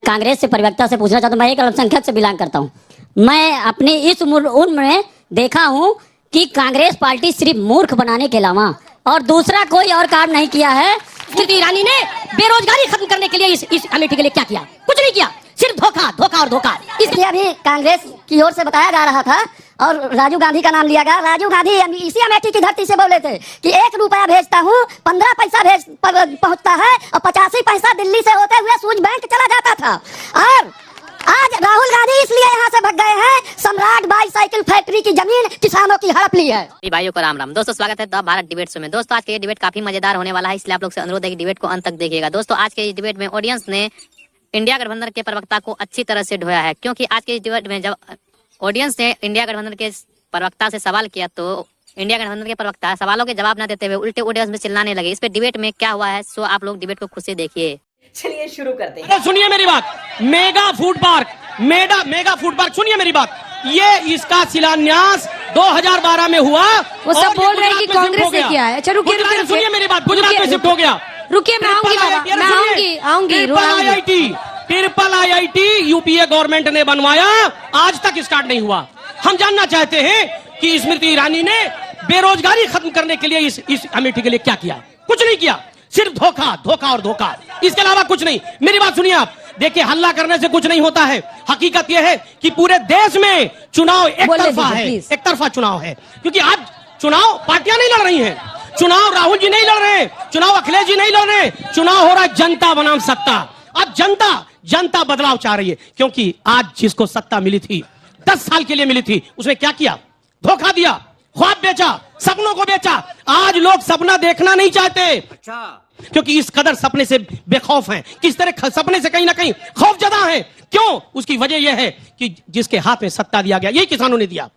कांग्रेस से प्रवक्ता से पूछना चाहता हूँ। मैं एक अल्पसंख्यक से बिलोंग करता हूँ। मैं अपनी इस उम्र में देखा हूँ कि कांग्रेस पार्टी सिर्फ मूर्ख बनाने के अलावा और दूसरा कोई और काम नहीं किया है। स्मृति ईरानी ने बेरोजगारी खत्म करने के लिए इस कमेटी के लिए क्या किया? कुछ नहीं किया, सिर्फ धोखा धोखा और धोखा। इसलिए अभी कांग्रेस की ओर से बताया जा रहा था और राजीव गांधी का नाम लिया गया। राजीव गांधी इसी अमेठी की धरती से बोले थे कि 1 रुपया भेजता हूँ, 15 पैसा पहुँचता है और 85 पैसा दिल्ली से होते हुए सूझ बैंक चला जाता था। और आज राहुल गांधी इसलिए यहाँ से भाग गए हैं, सम्राट बाईसाइकिल फैक्ट्री की जमीन किसानों की हड़प ली है। भाइयों को राम राम। दोस्तों स्वागत है द भारत डिबेट शो में। दोस्तों आज के ये डिबेट काफी मजेदार होने वाला है, इसलिए आप लोग से अनुरोध है कि डिबेट को अंत तक देखिएगा। दोस्तों आज के इस डिबेट में ऑडियंस ने इंडिया गठबंधन के प्रवक्ता को अच्छी तरह से ढोया है, क्योंकि आज के इस डिबेट में जब ऑडियंस ने इंडिया गठबंधन के प्रवक्ता से सवाल किया तो इंडिया गठबंधन के प्रवक्ता सवालों के जवाब न देते हुए उल्टे ऑडियंस में चिल्लाने लगे। इस पे डिबेट में क्या हुआ है, सो आप लोग डिबेट को खुद से देखिए। चलिए शुरू करते हैं। सुनिए मेरी बात, मेगा फूड पार्क सुनिए मेरी बात। ये इसका शिलान्यास 2012 में हुआ। वो सब बोल रहे हैं कि कांग्रेस ने किया है। अच्छा रुकिए, सुनिए मेरी बात, गुजरात में शिफ्ट हो गया। रुकिए, मैं आऊंगी। ट्रिपल आईआईटी यूपीए गवर्नमेंट ने बनवाया, आज तक स्टार्ट नहीं हुआ। हम जानना चाहते हैं कि स्मृति ईरानी ने बेरोजगारी खत्म करने के लिए इस अमेठी के लिए क्या किया? कुछ नहीं किया, सिर्फ धोखा धोखा और धोखा, इसके अलावा कुछ नहीं। मेरी बात सुनिए आप। देखिए, हल्ला करने से कुछ नहीं होता है। हकीकत यह है कि पूरे देश में चुनाव एक तरफा चुनाव है, क्योंकि आज चुनाव पार्टियां नहीं लड़ रही हैं, चुनाव राहुल जी नहीं लड़ रहे हैं, चुनाव अखिलेश जी नहीं लड़ रहे हैं, चुनाव हो रहा है जनता बनाम सत्ता। अब जनता बदलाव चाह रही है, क्योंकि आज जिसको सत्ता मिली थी 10 साल के लिए मिली थी, उसने क्या किया? धोखा दिया, ख्वाब बेचा, सपनों को बेचा। आज लोग सपना देखना नहीं चाहते। अच्छा, क्योंकि इस कदर सपने से बेखौफ हैं, किस तरह सपने से कहीं ना कहीं खौफजदा हैं। क्यों? उसकी वजह यह है कि जिसके हाथ में सत्ता दिया गया, यही किसानों ने दिया।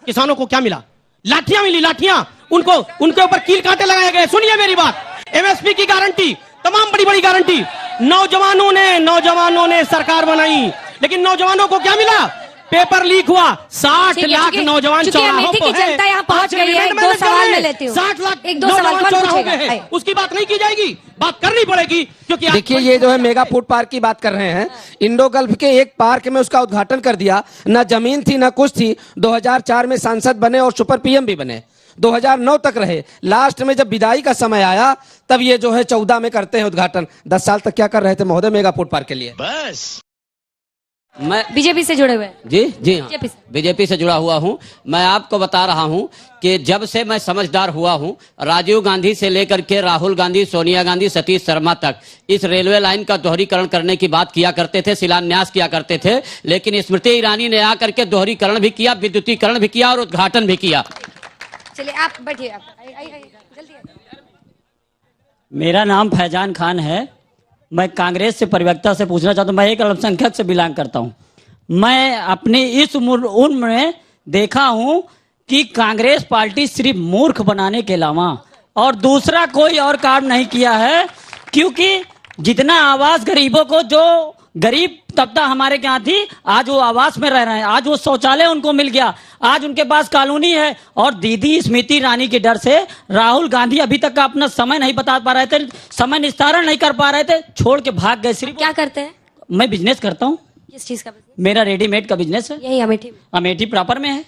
किसानों को क्या मिला? लाठियां मिली, लाठियां। उनके ऊपर कील कांटे लगाए गए। सुनिए मेरी बात, एमएसपी की गारंटी, तमाम बड़ी गारंटी। नौजवानों ने सरकार बनाई, लेकिन नौजवानों को क्या मिला? पेपर लीक हुआ, 60 लाख नौजवान चौराहों पर हैं। जनता यहाँ पहुंच गई है। 2 सवाल मैं लेती हूँ। 60 लाख एक दो सवाल चौराहों पे हैं। उसकी बात नहीं की जाएगी, बात करनी पड़ेगी, क्योंकि देखिए ये जो है मेगा फूड पार्क की बात कर रहे हैं। इंडो गल्फ के एक पार्क में उसका उद्घाटन कर दिया, न जमीन थी न कुछ थी। 2004 में सांसद बने और सुपर पीएम भी बने, 2009 तक रहे। लास्ट में जब विदाई का समय आया तब ये जो है 14 में करते हैं उद्घाटन। 10 साल तक क्या कर रहे थे महोदय मेगा फूड पार्क के लिए? बस मैं बीजेपी से जुड़े हुए हैं। जी हाँ, बीजेपी से जुड़ा हुआ हूँ। मैं आपको बता रहा हूँ कि जब से मैं समझदार हुआ हूँ, राजीव गांधी से लेकर के राहुल गांधी, सोनिया गांधी, सतीश शर्मा तक इस रेलवे लाइन का दोहरीकरण करने की बात किया करते थे, शिलान्यास किया करते थे। लेकिन स्मृति ईरानी ने आकर के दोहरीकरण भी किया, विद्युतीकरण भी किया और उद्घाटन भी किया। चलिए आप बैठिए, जल्दी। मेरा नाम फैजान खान है। मैं कांग्रेस से प्रवक्ता से पूछना चाहता हूँ। मैं एक अल्पसंख्यक से बिलोंग करता हूँ। मैं अपनी इस उम्र में देखा हूँ कि कांग्रेस पार्टी सिर्फ मूर्ख बनाने के अलावा और दूसरा कोई और काम नहीं किया है, क्योंकि जितना आवास गरीबों को, जो गरीब तबका हमारे यहाँ थी, आज वो आवास में रह रहे हैं, आज वो शौचालय उनको मिल गया, आज उनके पास कॉलोनी है। और दीदी स्मृति ईरानी के डर से राहुल गांधी अभी तक का अपना समय नहीं बता पा रहे थे, समय निस्तारण नहीं कर पा रहे थे, छोड़ के भाग गए। सिर्फ क्या करते हैं? मैं बिजनेस करता हूँ। किस चीज का बिजनेस? मेरा रेडीमेड का बिजनेस है। यही अमेठी प्रॉपर में है।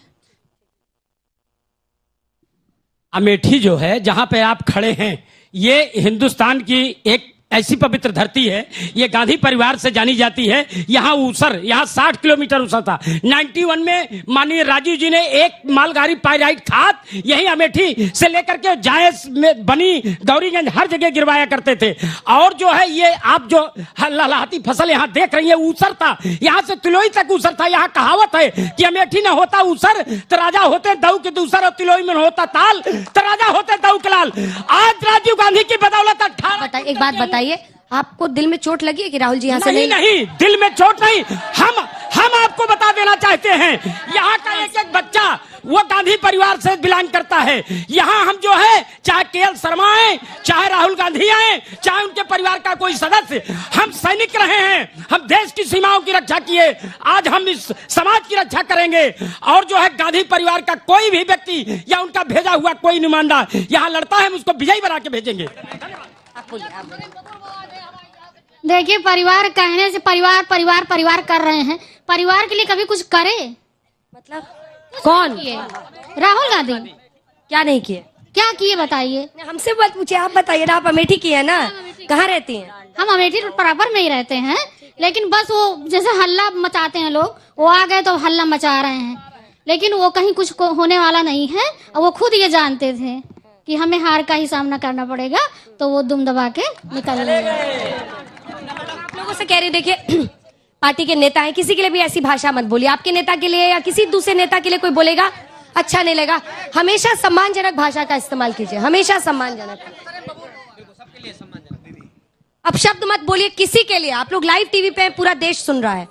अमेठी जो है जहां पे आप खड़े हैं, ये हिंदुस्तान की एक ऐसी पवित्र धरती है, ये गांधी परिवार से जानी जाती है। यहाँ 60 किलोमीटर ऊसर था। 91 में माननीय राजीव जी ने एक मालगाड़ी पायराइट खाद यही अमेठी से लेकर के जायस में बनी, गौरीगंज, हर जगह गिरवाया करते थे। और जो है ये आप जो लहलहाती फसल यहाँ देख रही है, ऊसर था, यहाँ से तिलोई तक ऊसर था। यहाँ कहावत है कि अमेठी न होता ऊसर तो राजा होते दऊ के दूसर, और तिलोई में होता ताल तो राजा होते दऊ के लाल। आज राजीव गांधी की बदौलत 18। एक बात बताइए, आपको दिल में चोट लगी है कि राहुल जी यहाँ से नहीं, दिल में चोट नहीं। हम आपको बता देना चाहते हैं, यहाँ का एक बच्चा वो गांधी परिवार से बिलोंग करता है। यहाँ हम जो है, चाहे केएल शर्मा आए, चाहे राहुल गांधी आए, चाहे उनके परिवार का कोई सदस्य, हम सैनिक रहे हैं, हम देश की सीमाओं की रक्षा किए, आज हम इस समाज की रक्षा करेंगे। और जो है गांधी परिवार का कोई भी व्यक्ति या उनका भेजा हुआ कोई नुमाइंदा यहाँ लड़ता है, हम उसको विजयी बना के भेजेंगे। देखिए, परिवार कहने से परिवार परिवार परिवार कर रहे हैं, परिवार के लिए कभी कुछ करे? मतलब कौन? किए राहुल गांधी क्या नहीं किए? क्या किए बताइए? हमसे मत पूछिए, आप बताइए ना। आप अमेठी की है ना, कहाँ रहती हैं? हम अमेठी बराबर में ही रहते हैं, लेकिन बस वो जैसे हल्ला मचाते हैं लोग, वो आ गए तो हल्ला मचा रहे हैं, लेकिन वो कहीं कुछ होने वाला नहीं है। और वो खुद ये जानते थे कि हमें हार का ही सामना करना पड़ेगा, तो वो दुम दबा के निकल गए। आप लोगों से कह रही, देखिए पार्टी के नेता हैं, किसी के लिए भी ऐसी भाषा मत बोलिए। आपके नेता के लिए या किसी दूसरे नेता के लिए कोई बोलेगा अच्छा नहीं लगा, हमेशा सम्मानजनक भाषा का इस्तेमाल कीजिए, हमेशा सम्मानजनक। अब शब्द मत बोलिए किसी के लिए। आप लोग लाइव टीवी पे पूरा देश सुन रहा है।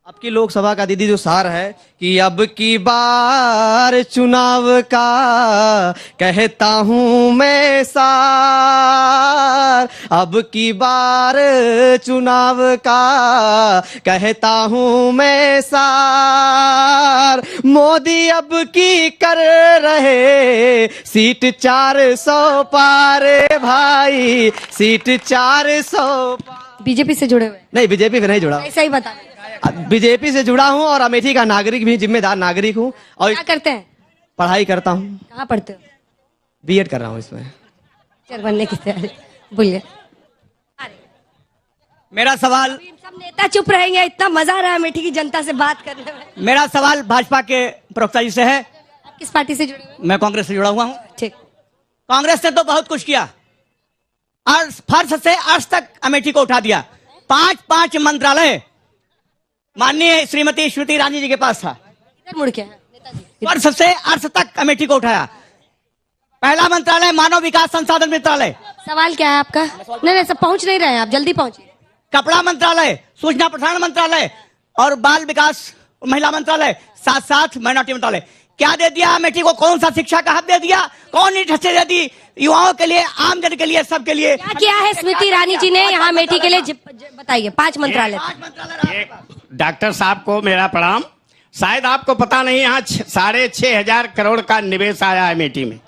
आपकी लोकसभा का दीदी जो सार है कि अब की बार चुनाव का कहता हूं मैं सार, अब की बार चुनाव का कहता हूं मैं सार, मोदी अब की कर रहे सीट 400 पार भाई, सीट 400 पार। बीजेपी से जुड़े हुए? नहीं, बीजेपी से नहीं जुड़ा, ऐसा ही बता। बीजेपी से जुड़ा हूं और अमेठी का नागरिक भी, जिम्मेदार नागरिक हूं। और क्या करते हैं? पढ़ाई करता हूं। कहाँ पढ़ते हो? बीएड कर रहा हूं इसमें। टीचर बनने की तैयारी। बोलिए। मेरा सवाल, सब नेता चुप रहेंगे, इतना मजा आ रहा है अमेठी की जनता से बात करने में। मेरा सवाल भाजपा के प्रवक्ता जी से है। आप किस पार्टी से जुड़े हुए? मैं कांग्रेस से जुड़ा हुआ हूं। ठीक। कांग्रेस ने तो बहुत कुछ किया और फर्श से अर्श तक अमेठी को उठा दिया। 5 मंत्रालय माननीय श्रीमती स्मृति ईरानी जी के पास था। इधर मुड़ के नेताजी। फर्श से अर्श तक अमेठी को उठाया। पहला मंत्रालय मानव विकास संसाधन मंत्रालय। सवाल क्या है आपका? नहीं, सब पहुंच नहीं रहे हैं, आप जल्दी पहुंचिए। कपड़ा मंत्रालय, सूचना प्रसारण मंत्रालय और बाल विकास महिला मंत्रालय, साथ साथ माइनॉरिटी मंत्रालय। क्या दे दिया अमेठी को? कौन सा शिक्षा का हक दे दिया? कौन इंडस्ट्री दे दी? युवाओं के लिए, आम जन के लिए, सबके लिए क्या किया है स्मृति ईरानी जी ने यहाँ अमेठी के लिए? बताइए। 5 मंत्रालय। डॉक्टर साहब को मेरा प्रणाम। शायद आपको पता नहीं, यहाँ 6,500 करोड़ का निवेश आया है अमेठी में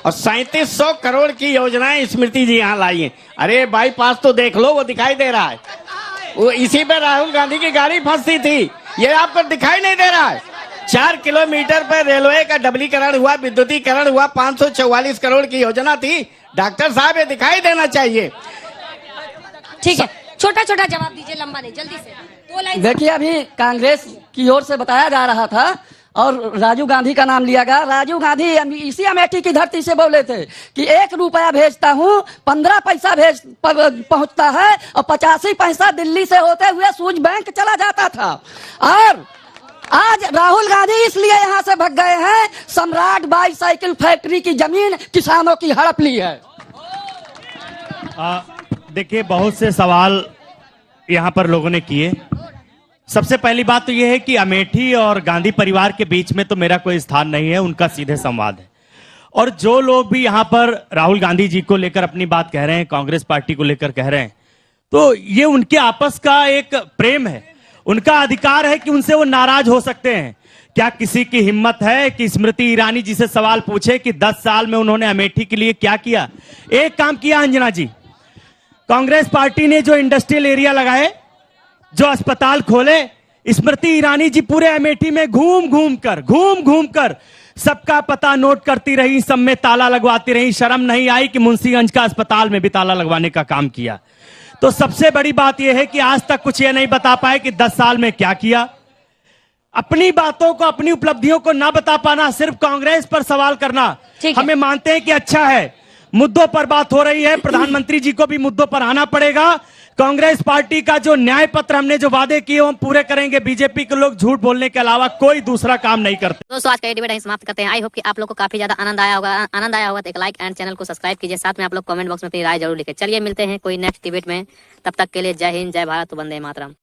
और 3700 करोड़ की योजनाएं स्मृति जी यहाँ लाई हैं। अरे बाईपास तो देख लो, वो दिखाई दे रहा है। वो इसी पे राहुल गांधी की गाड़ी फंसती थी, ये आपको दिखाई नहीं दे रहा है। 4 किलोमीटर पर रेलवे का डबलीकरण हुआ, विद्युतीकरण हुआ, 544 करोड़ की योजना थी। डॉक्टर साहब, ये दिखाई देना चाहिए। ठीक है, छोटा छोटा जवाब दीजिए, लंबा नहीं, जल्दी से 2 लाइन। देखिए, अभी कांग्रेस की ओर से बताया जा रहा था और राजीव गांधी का नाम लिया गया। राजीव गांधी इसी अमेठी की धरती से बोले थे कि 1 रुपया भेजता हूँ, 15 पैसा पहुंचता है और 85 पैसा दिल्ली से होते हुए सूझ बैंक चला जाता था। और आज राहुल गांधी इसलिए यहाँ से भग गए हैं, सम्राट बाईसाइकिल फैक्ट्री की जमीन किसानों की हड़प ली है। देखिए, बहुत से सवाल यहाँ पर लोगों ने किए। सबसे पहली बात तो यह है कि अमेठी और गांधी परिवार के बीच में तो मेरा कोई स्थान नहीं है, उनका सीधे संवाद है। और जो लोग भी यहाँ पर राहुल गांधी जी को लेकर अपनी बात कह रहे हैं, कांग्रेस पार्टी को लेकर कह रहे हैं, तो ये उनके आपस का एक प्रेम है, उनका अधिकार है कि उनसे वो नाराज हो सकते हैं। क्या किसी की हिम्मत है कि स्मृति ईरानी जी से सवाल पूछे कि 10 साल में उन्होंने अमेठी के लिए क्या किया? एक काम किया अंजना जी, कांग्रेस पार्टी ने जो इंडस्ट्रियल एरिया लगाए, जो अस्पताल खोले, स्मृति ईरानी जी पूरे अमेठी में घूम घूम कर सबका पता नोट करती रही, सब में ताला लगवाती रही। शर्म नहीं आई कि मुंशीगंज का अस्पताल में भी ताला लगवाने का काम किया। तो सबसे बड़ी बात यह है कि आज तक कुछ ये नहीं बता पाए कि 10 साल में क्या किया। अपनी बातों को, अपनी उपलब्धियों को ना बता पाना, सिर्फ कांग्रेस पर सवाल करना, हमें मानते हैं कि अच्छा है। मुद्दों पर बात हो रही है, प्रधानमंत्री जी को भी मुद्दों पर आना पड़ेगा। कांग्रेस पार्टी का जो न्याय पत्र हमने जो वादे किए हम पूरे करेंगे। बीजेपी के लोग झूठ बोलने के अलावा कोई दूसरा काम नहीं करते। दोस्तों, आज का ये डिबेट यहीं समाप्त करते हैं। आई होप कि आप लोग को काफी ज्यादा आनंद आया होगा। तो एक लाइक एंड चैनल को सब्सक्राइब कीजिए। साथ में आप लोग कमेंट बॉक्स में अपनी राय जरूर लिखें। चलिए मिलते हैं कोई नेक्स्ट डिबेट में, तब तक के लिए जय हिंद, जय भारत, वंदे मातरम।